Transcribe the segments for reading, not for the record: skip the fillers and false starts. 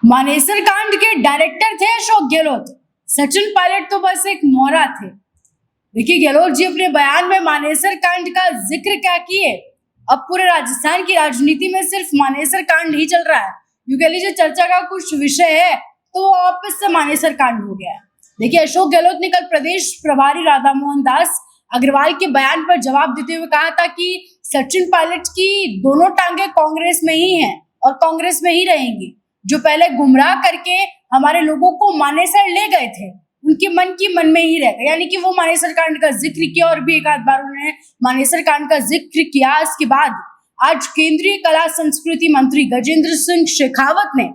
मानेसर कांड के डायरेक्टर थे अशोक गहलोत। सचिन पायलट तो बस एक मोहरा थे। देखिए, गहलोत जी अपने बयान में मानेसर कांड का जिक्र क्या किए। अब पूरे राजस्थान की राजनीति में सिर्फ मानेसर कांड ही चल रहा है। यूं कह लीजिए, चर्चा का कुछ विषय है तो वो वापस से मानेसर कांड हो गया है। देखिए, अशोक गहलोत ने कल प्रदेश प्रभारी राधा मोहन दास अग्रवाल के बयान पर जवाब देते हुए कहा था कि सचिन पायलट की दोनों टांगे कांग्रेस में ही हैं और कांग्रेस में ही रहेंगी। जो पहले गुमराह करके हमारे लोगों को मानेसर ले गए थे, उनके मन की मन में ही रह गए। यानी कि वो मानेसर कांड का जिक्र किया और भी एक आध बार उन्होंने मानेसर कांड का जिक्र किया। इसके बाद आज केंद्रीय कला संस्कृति मंत्री गजेंद्र सिंह शेखावत ने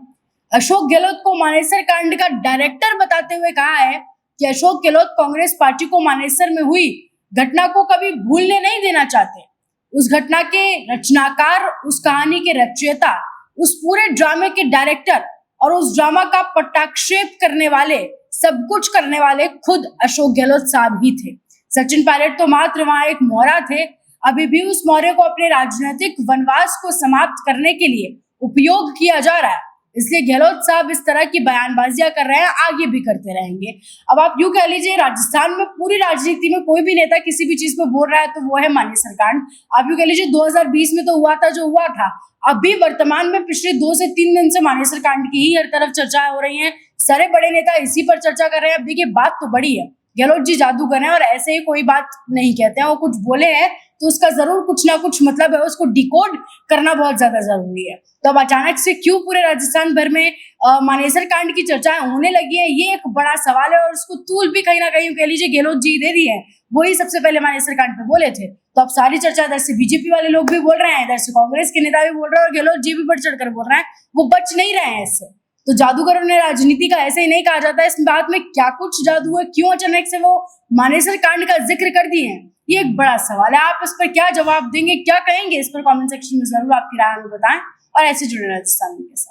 अशोक गहलोत को मानेसर कांड का डायरेक्टर बताते हुए कहा है कि अशोक गहलोत कांग्रेस पार्टी को मानेसर में हुई घटना को कभी भूलने नहीं देना चाहते। उस घटना के रचनाकार, उस कहानी के रचयिता, उस पूरे ड्रामे के डायरेक्टर और उस ड्रामा का पट्टाक्षेप करने वाले, सब कुछ करने वाले खुद अशोक गहलोत साहब ही थे। सचिन पायलट तो मात्र वहां एक मोहरा थे। अभी भी उस मोहरे को अपने राजनीतिक वनवास को समाप्त करने के लिए उपयोग किया जा रहा है। इसलिए गहलोत साहब इस तरह की बयानबाजियां कर रहे हैं, आगे भी करते रहेंगे। अब आप यूं कह लीजिए, राजस्थान में पूरी राजनीति में कोई भी नेता किसी भी चीज पे बोल रहा है तो वो है मानेसर कांड। आप यूं कह लीजिए, 2020 में तो हुआ था जो हुआ था। अभी वर्तमान में पिछले 2 से 3 दिन से मानेसर कांड की ही हर तरफ चर्चा हो रही है। सारे बड़े नेता इसी पर चर्चा कर रहे हैं। अब देखिए, बात तो बड़ी है। गहलोत जी जादूगर हैं और ऐसे ही कोई बात नहीं कहते हैं। वो कुछ बोले हैं तो उसका जरूर कुछ ना कुछ मतलब है, उसको डिकोड करना बहुत ज्यादा जरूरी है। तो अब अचानक से क्यों पूरे राजस्थान भर में मानेसर कांड की चर्चाएं होने लगी है, ये एक बड़ा सवाल है। और उसको तूल भी कहीं ना कहीं कह लीजिए गहलोत जी दे दी है। वही सबसे पहले मानेसर कांड पे बोले थे। तो अब सारी चर्चा इधर से बीजेपी वाले लोग भी बोल रहे हैं, इधर से कांग्रेस के नेता भी बोल रहे हैं और गहलोत जी भी बढ़ चढ़कर बोल रहे हैं। वो बच नहीं रहे हैं इससे। तो जादूगरों ने राजनीति का ऐसे ही नहीं कहा जाता। इस बात में क्या कुछ जादू है, क्यों अचानक से वो मानेसर कांड का जिक्र कर दिए हैं, ये एक बड़ा सवाल है। आप इस पर क्या जवाब देंगे, क्या कहेंगे, इस पर कमेंट सेक्शन में जरूर आपकी राय हमें बताएं और ऐसे जुड़े राजस्थान के साथ।